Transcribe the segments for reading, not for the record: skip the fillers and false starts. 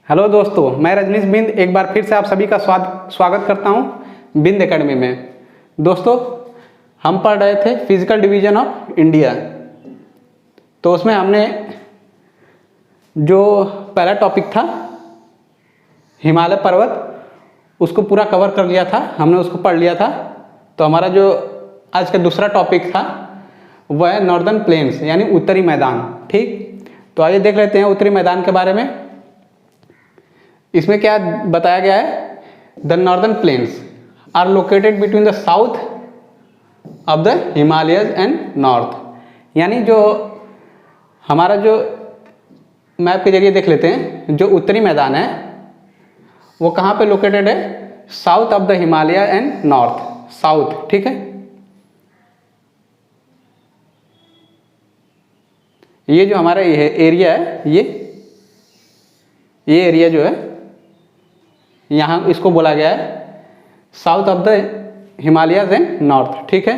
Hello दोस्तों, मैं रजनीश बिंद एक बार फिर से आप सभी का स्वागत करता हूं बिंद एकेडमी में। दोस्तों, हम पढ़ रहे थे फिजिकल डिवीजन ऑफ इंडिया। तो उसमें हमने जो पहला टॉपिक था हिमालय पर्वत, उसको पूरा कवर कर लिया था, हमने उसको पढ़ लिया था। तो हमारा जो आज का दूसरा टॉपिक था वह है नॉर्दर्न प्लेन्स यानी उत्तरी मैदान। ठीक, तो आइए देख लेते हैं उत्तरी मैदान के बारे में। इसमें क्या बताया गया है, the northern plains are located between the south of the Himalayas and north. यानी जो हमारा जो मैप के जरिए देख लेते हैं, जो उत्तरी मैदान है वो कहाँ पे लोकेटेड है, south of the Himalaya and north, south. ठीक है, ये जो हमारा ये एरिया है, ये एरिया जो है यहाँ इसको बोला गया है south of the Himalayas and north. ठीक है,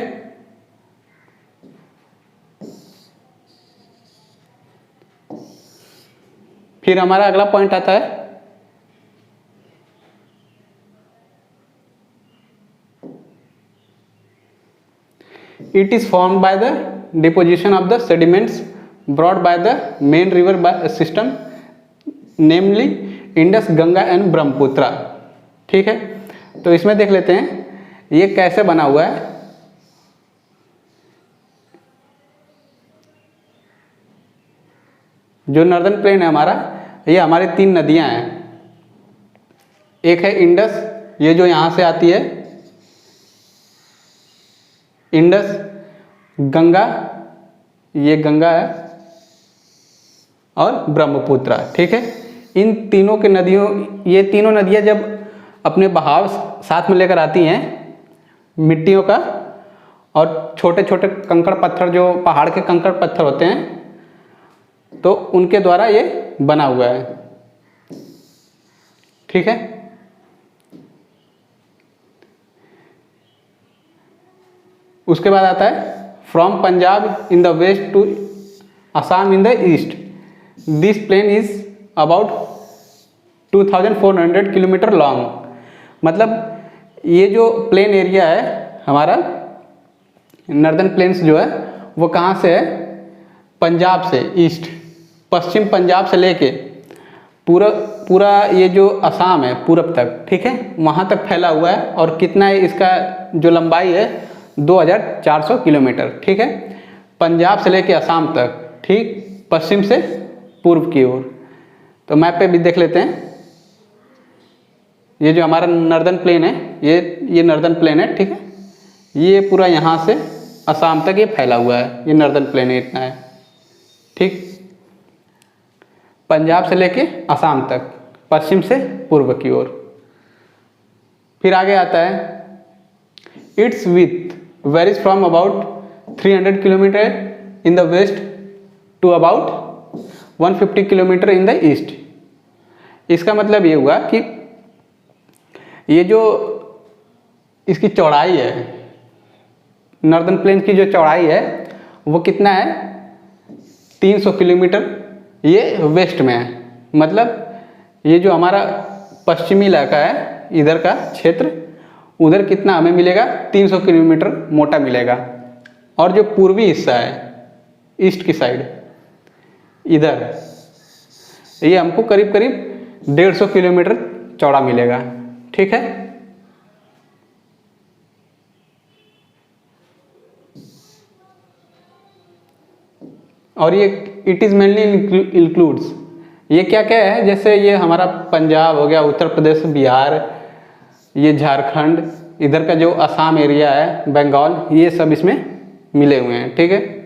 फिर हमारा अगला पॉइंट आता है it is formed by the deposition of the sediments brought by the main river system namely Indus, Ganga and Brahmaputra. ठीक है, तो इसमें देख लेते हैं ये कैसे बना हुआ है। जो नॉर्दर्न प्लेन है हमारा, ये हमारी तीन नदियां हैं। एक है इंडस, ये जो यहाँ से आती है इंडस, गंगा, ये गंगा है, और ब्रह्मपुत्र। ठीक है, इन तीनों के नदियों, ये तीनों नदियाँ जब अपने बहाव साथ में लेकर आती हैं मिट्टियों का, और छोटे छोटे कंकड़ पत्थर जो पहाड़ के कंकड़ पत्थर होते हैं, तो उनके द्वारा ये बना हुआ है। ठीक है, उसके बाद आता है from Punjab in the west to Assam in the east, this plain is about 2400 kilometre long. मतलब ये जो प्लेन एरिया है हमारा नॉर्दर्न प्लेन्स जो है वो कहाँ से है, पंजाब से, ईस्ट पश्चिम पंजाब से लेके पूरा ये जो असम है पूरब तक, ठीक है, वहाँ तक फैला हुआ है। और कितना है इसका जो लंबाई है, 2400 किलोमीटर। ठीक है, पंजाब से लेके असम तक, ठीक, पश्चिम से पूर्व की ओर। तो मैप पे भी देख लेते हैं, ये जो हमारा नॉर्दर्न प्लेन है, ये नॉर्दर्न प्लेन है। ठीक है, ये पूरा यहाँ से असम तक ये फैला हुआ है, ये नॉर्दर्न प्लेन इतना है। ठीक, पंजाब से लेके असम तक, पश्चिम से पूर्व की ओर। फिर आगे आता है its width varies from about 300 kilometre in the west to about 150 kilometre in the east. इसका मतलब ये हुआ कि ये जो इसकी चौड़ाई है, नॉर्दर्न प्लेन की जो चौड़ाई है वो कितना है, 300 किलोमीटर ये वेस्ट में है। मतलब ये जो हमारा पश्चिमी इलाका है, इधर का क्षेत्र, उधर कितना हमें मिलेगा, 300 किलोमीटर मोटा मिलेगा। और जो पूर्वी हिस्सा है ईस्ट की साइड, इधर ये हमको करीब करीब 150 किलोमीटर चौड़ा मिलेगा। ठीक है, और ये इट इज़ मेनली इंक्लूड्स, ये क्या क्या है, जैसे ये हमारा पंजाब हो गया, उत्तर प्रदेश, बिहार, ये झारखंड, इधर का जो असम एरिया है, बंगाल, ये सब इसमें मिले हुए हैं। ठीक है,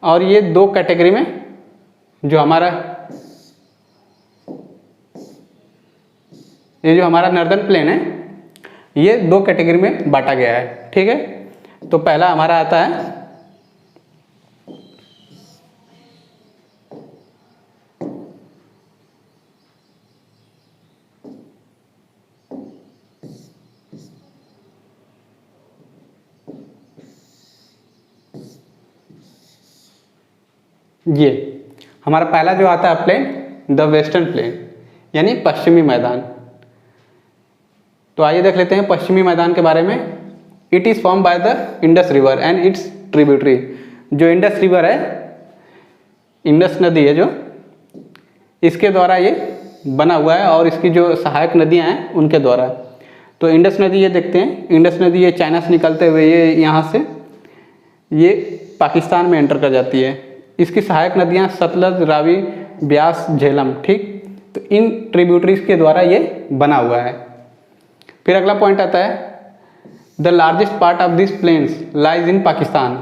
और ये दो कैटेगरी में जो हमारा ये जो हमारा नॉर्दर्न प्लेन है, ये दो कैटेगरी में बांटा गया है। ठीक है, तो पहला हमारा आता है ये हमारा पहला जो आता है प्लेन, द वेस्टर्न प्लेन, यानी पश्चिमी मैदान। तो आइए देख लेते हैं पश्चिमी मैदान के बारे में। It is form by the Indus river and it's tributary. जो इंडस रिवर है, इंडस नदी है जो, इसके द्वारा ये बना हुआ है और इसकी जो सहायक नदियां हैं उनके द्वारा। तो इंडस नदी ये देखते हैं, इंडस नदी ये चाइना से निकलते हुए ये यहाँ से ये पाकिस्तान में एंटर कर जाती है। इसकी सहायक नदियाँ सतलज, रावी, ब्यास, झेलम, ठीक। तो इन ट्रिब्यूटरीज के द्वारा ये बना हुआ है। फिर अगला पॉइंट आता है, the largest part of this plains lies in Pakistan.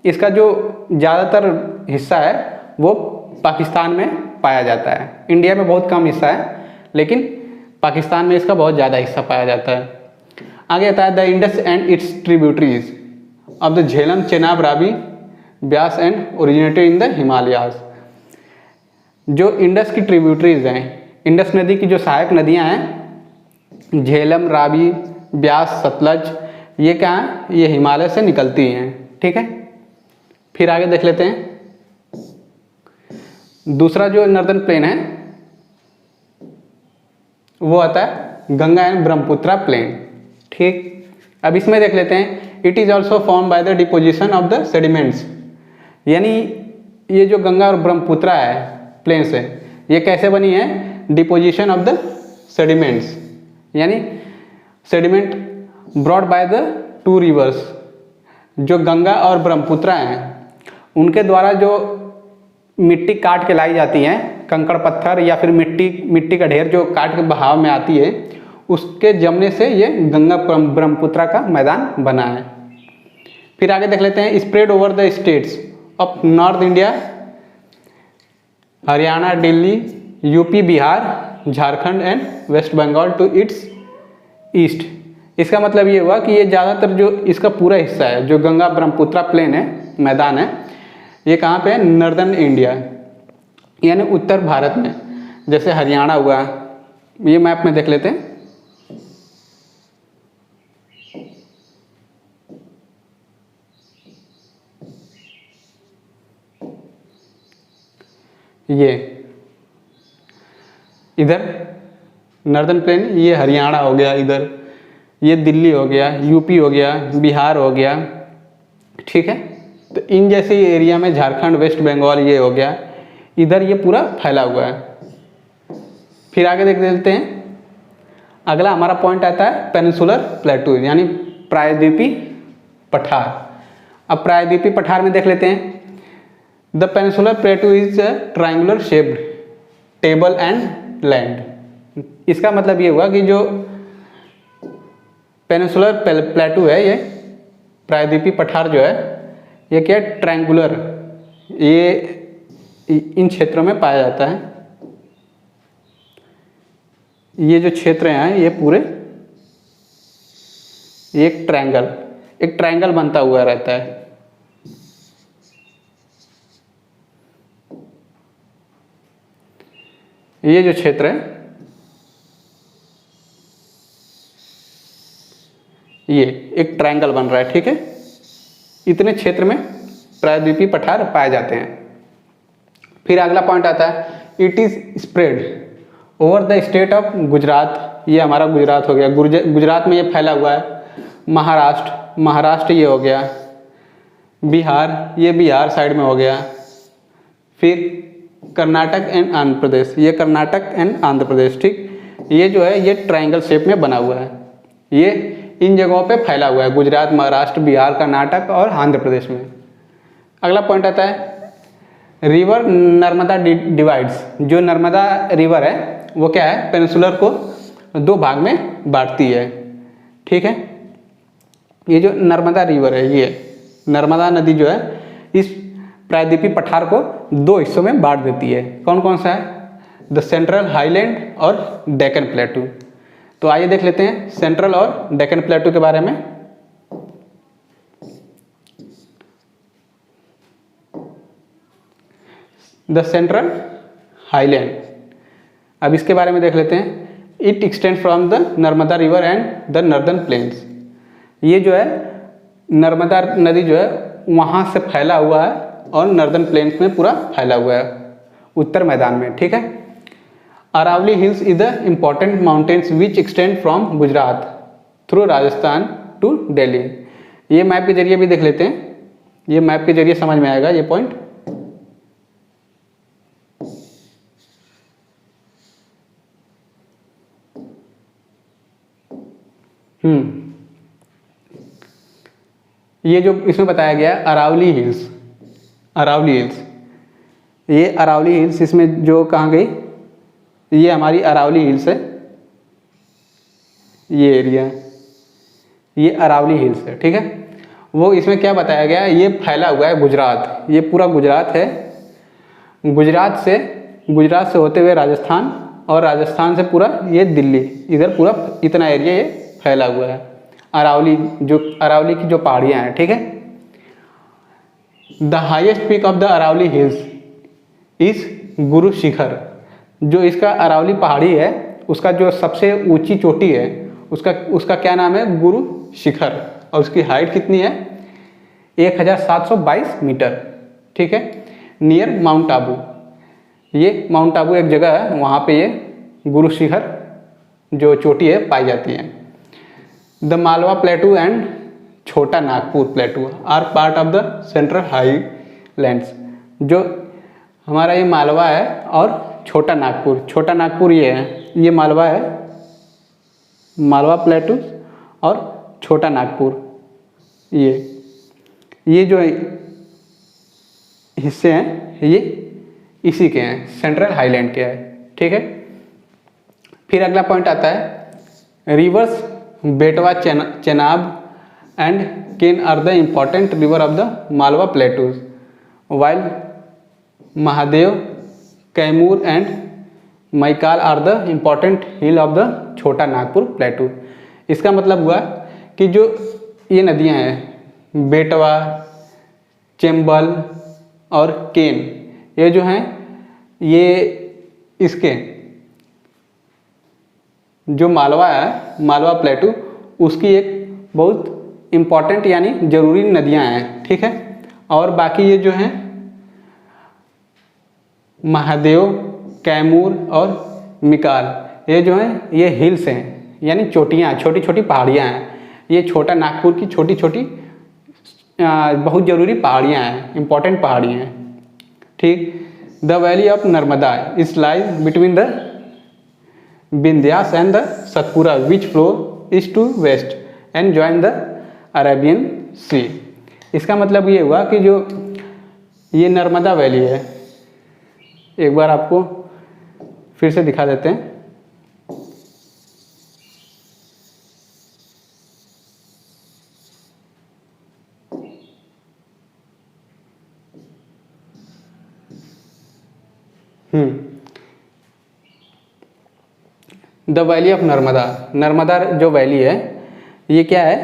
इसका जो ज़्यादातर हिस्सा है वो पाकिस्तान में पाया जाता है। इंडिया में बहुत कम हिस्सा है, लेकिन पाकिस्तान में इसका बहुत ज़्यादा हिस्सा पाया जाता है। आगे आता है the Indus and it's tributaries of the Jhelum, Chenab, Ravi, Beas and originated in the Himalayas. जो इंडस की ट्रिब्यूटरीज हैं, इंडस नदी की जो सहायक नदियां हैं, झेलम, रावी, ब्यास, सतलज, ये क्या है, ये हिमालय से निकलती हैं, ठीक है। फिर आगे देख लेते हैं दूसरा जो नर्दर्न प्लेन है वो आता है गंगा एंड ब्रह्मपुत्रा प्लेन, ठीक। अब इसमें देख लेते हैं, it is also form by the deposition of the sediments. यानी ये जो गंगा और ब्रह्मपुत्रा है प्लेन से, ये कैसे बनी है, डिपोजिशन ऑफ द सेडिमेंट्स, यानी sediment brought by the two reverse. जो गंगा और ब्रह्मपुत्रा हैं उनके द्वारा जो मिट्टी काट के लाई जाती है, कंकड़ पत्थर या फिर मिट्टी का ढेर जो काट के बहाव में आती है, उसके जमने से ये गंगा ब्रह्मपुत्रा का मैदान बना है। फिर आगे देख लेते हैं, spread over the states of north India, Haryana, Delhi, UP, Bihar, Jharkhand and west Bengal to its east. इसका मतलब ये हुआ कि ये ज़्यादातर जो इसका पूरा हिस्सा है, जो गंगा ब्रह्मपुत्रा प्लेन है, मैदान है, ये कहाँ पे है, नॉर्दर्न इंडिया, यानी उत्तर भारत में। जैसे हरियाणा हुआ, ये मैप में देख लेते हैं, ये इधर नॉर्दर्न प्लेन, ये हरियाणा हो गया, इधर ये दिल्ली हो गया, यूपी हो गया, बिहार हो गया, ठीक है। तो इन जैसे एरिया में झारखंड, वेस्ट बंगाल ये हो गया, इधर ये पूरा फैला हुआ है। फिर आगे देख लेते हैं, अगला हमारा पॉइंट आता है पेनिनसुलर प्लेटू, यानी प्रायद्वीपी पठार। अब प्रायद्वीपी पठार में देख लेते हैं, the peninsular प्लेटू is triangular shaped table and land. इसका मतलब ये हुआ कि जो पेनिनसुलर प्लेटू है, ये प्रायद्वीपी पठार जो है, ये क्या है, ट्रायंगुलर, ये इन क्षेत्रों में पाया जाता है। ये जो क्षेत्र हैं ये पूरे एक ट्रायंगल बनता हुआ रहता है। ये जो क्षेत्र है ये एक ट्रायंगल बन रहा है, ठीक है। इतने क्षेत्र में प्रायद्वीपीय पठार पाए जाते हैं। फिर अगला पॉइंट आता है, it is spread over the state of Gujarat. ये हमारा गुजरात हो गया, गुजरात में ये फैला हुआ है। महाराष्ट्र ये हो गया, बिहार, ये बिहार साइड में हो गया। फिर कर्नाटक एंड आंध्र प्रदेश, ये कर्नाटक एंड आंध्र प्रदेश, ठीक। ये जो है ये ट्रायंगल शेप में बना हुआ है, ये इन जगहों पे फैला हुआ है, गुजरात, महाराष्ट्र, बिहार, कर्नाटक और आंध्र प्रदेश में। अगला पॉइंट आता है, रिवर नर्मदा डिवाइड्स। जो नर्मदा रिवर है वो क्या है, पेनिनसुलर को दो भाग में बांटती है, ठीक है। ये जो नर्मदा रिवर है, ये नर्मदा नदी जो है इस प्रायद्वीपीय पठार को दो हिस्सों में बांट देती है। कौन कौन सा है, द सेंट्रल हाईलैंड और डेक्कन प्लेटू। तो आइए देख लेते हैं सेंट्रल और डेक्कन प्लेटू के बारे में। द सेंट्रल हाईलैंड, अब इसके बारे में देख लेते हैं। It extend from the Narmada river and the northern planes. ये जो है नर्मदा नदी जो है वहाँ से फैला हुआ है और नॉर्दर्न प्लेन्स में पूरा फैला हुआ है, उत्तर मैदान में। ठीक है। Aravalli hills is the important mountains which extend from Gujarat through Rajasthan to Delhi. ये मैप के जरिए भी देख लेते हैं, ये मैप के जरिए समझ में आएगा ये पॉइंट। ये जो इसमें बताया गया है अरावली हिल्स, अरावली हिल्स, ये अरावली हिल्स इसमें जो कहाँ गई, ये हमारी अरावली हिल्स है, ये एरिया, ये अरावली हिल्स है। ठीक है। वो इसमें क्या बताया गया है, ये फैला हुआ है गुजरात, ये पूरा गुजरात है, गुजरात से होते हुए राजस्थान, और राजस्थान से पूरा ये दिल्ली, इधर पूरा इतना एरिया ये फैला हुआ है। अरावली की जो पहाड़ियाँ हैं। ठीक है। The highest peak of the Aravalli hills is Guru शिखर, जो इसका अरावली पहाड़ी है उसका जो सबसे ऊंची चोटी है उसका क्या नाम है, गुरु शिखर, और उसकी हाइट कितनी है 1722 मीटर। ठीक है। नियर माउंट आबू, ये माउंट आबू एक जगह है, वहाँ पे ये गुरु शिखर जो चोटी है पाई जाती है। The Malwa plateau and Chota Nagpur plateau are part of the central highlands. जो हमारा ये मालवा है और छोटा नागपुर ये है, ये मालवा है, मालवा प्लेटू और छोटा नागपुर, ये जो हिस्से हैं ये इसी के हैं, सेंट्रल हाईलैंड के हैं। ठीक है। फिर अगला पॉइंट आता है rivers Betwa, Chenab and Ken are the important river of the Malwa plateaus, while Mahadev, Kaimur and Maikal are the important hill of the Chota Nagpur प्लेटू। इसका मतलब हुआ कि जो ये नदियां हैं बेटवा, चेंबल और केन, ये जो हैं ये इसके जो मालवा है, मालवा प्लेटू, उसकी एक बहुत इम्पॉर्टेंट यानी ज़रूरी नदियां हैं। ठीक है। और बाकी ये जो हैं महादेव, कैमूर और मिकाल, ये जो हैं ये हिल्स हैं, यानी चोटियाँ, छोटी छोटी पहाड़ियाँ हैं। ये छोटा नागपुर की छोटी छोटी बहुत ज़रूरी पहाड़ियाँ हैं, इम्पॉर्टेंट पहाड़ियाँ हैं। ठीक। The valley of Narmada is lies between the Vindhyas and the Satpura which flow east to west and join the Arabian sea. इसका मतलब ये हुआ कि जो ये नर्मदा वैली है, एक बार आपको फिर से दिखा देते हैं। The valley of Narmada, Narmada जो वैली है ये क्या है,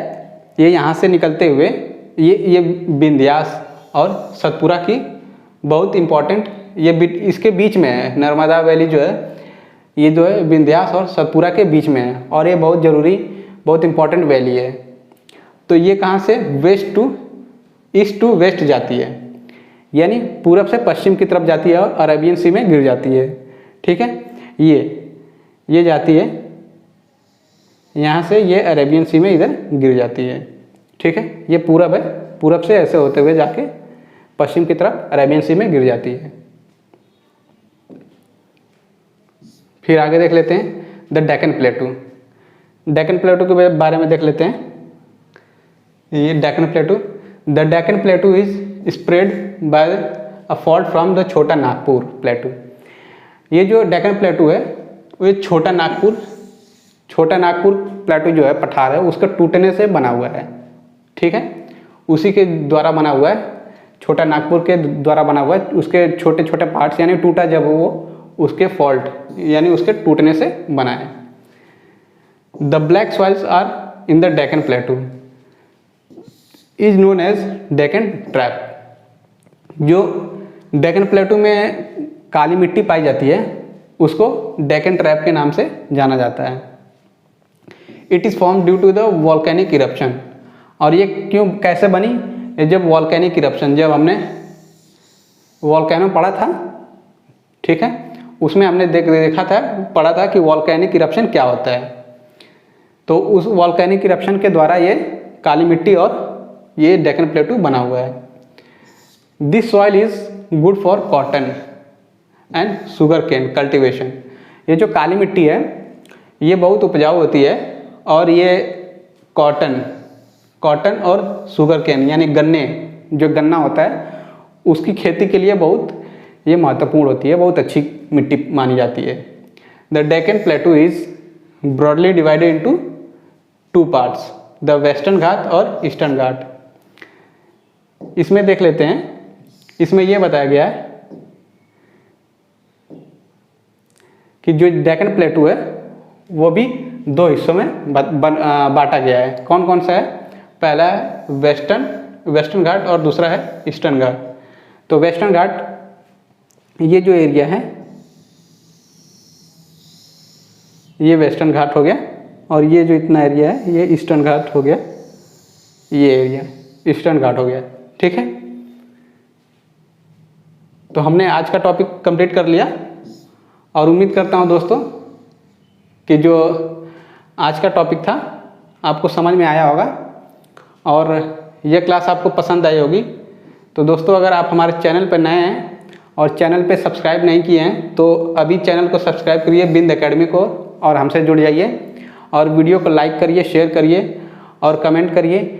ये यहाँ से निकलते हुए ये विंध्यास और सतपुरा की बहुत इम्पोर्टेंट, ये इसके बीच में है। नर्मदा वैली जो है ये जो है विंध्यास और सतपुरा के बीच में है, और ये बहुत ज़रूरी, बहुत इम्पोर्टेंट वैली है। तो ये कहाँ से west to east to west जाती है, यानी पूरब से पश्चिम की तरफ जाती है और अरेबियन सी में गिर जाती है। ठीक है। ये जाती है यहाँ से, ये अरेबियन सी में इधर गिर जाती है। ठीक है। ये पूरब है, पूरब से ऐसे होते हुए जाके पश्चिम की तरफ अरेबियन सी में गिर जाती है। फिर आगे देख लेते हैं द डेक्कन प्लेटू। डेक्कन प्लेटू के बारे में देख लेते हैं। ये Deccan प्लेटू, the Deccan plateau is spread by a fault from the Chota Nagpur प्लेटू। ये जो डेक्कन प्लेटू है वो छोटा नागपुर प्लेटू जो है, पठार है, उसका टूटने से बना हुआ है। ठीक है। उसी के द्वारा बना हुआ है, छोटा नागपुर के द्वारा बना हुआ है। उसके छोटे छोटे पार्ट्स यानी टूटा जब वो उसके फॉल्ट यानी उसके टूटने से बना है। The black soils are in the Deccan plateau is known as Deccan trap. जो डेक्कन प्लेटू में काली मिट्टी पाई जाती है उसको डेक्कन ट्रैप के नाम से जाना जाता है। It is form due to the volcanic eruption. और ये क्यों, कैसे बनी, जब वॉल्केनिक इरप्शन, जब हमने वोल्केनो पढ़ा था, ठीक है, उसमें हमने देखा था, पढ़ा था कि वोल्केनिक इरप्शन क्या होता है। तो उस वोल्केनिक इरप्शन के द्वारा ये काली मिट्टी और ये डेक्कन प्लेटू बना हुआ है। This soil is good for cotton and sugar cane cultivation. ये जो काली मिट्टी है ये बहुत उपजाऊ होती है और ये कॉटन और शुगर केन यानी गन्ने, जो गन्ना होता है उसकी खेती के लिए बहुत ये महत्वपूर्ण होती है, बहुत अच्छी मिट्टी मानी जाती है। The Deccan plateau is broadly divided into 2 parts, the western ghat और ईस्टर्न घाट। इसमें देख लेते हैं, इसमें यह बताया गया है कि जो डेक्कन प्लेटू है वो भी 2 हिस्सों में बांटा गया है। कौन कौन सा है? पहला है वेस्टर्न घाट और दूसरा है ईस्टर्न घाट। तो वेस्टर्न घाट ये जो एरिया है ये वेस्टर्न घाट हो गया और ये जो इतना एरिया है ये ईस्टर्न घाट हो गया, ये एरिया ईस्टर्न घाट हो गया, ठीक है। तो हमने आज का टॉपिक कंप्लीट कर लिया और उम्मीद करता हूँ दोस्तों कि जो आज का टॉपिक था आपको समझ में आया होगा और ये क्लास आपको पसंद आई होगी। तो दोस्तों अगर आप हमारे चैनल पर नए हैं और चैनल पे सब्सक्राइब नहीं किए हैं तो अभी चैनल को सब्सक्राइब करिए बिंद एकेडमी को और हमसे जुड़ जाइए और वीडियो को लाइक करिए, शेयर करिए और कमेंट करिए।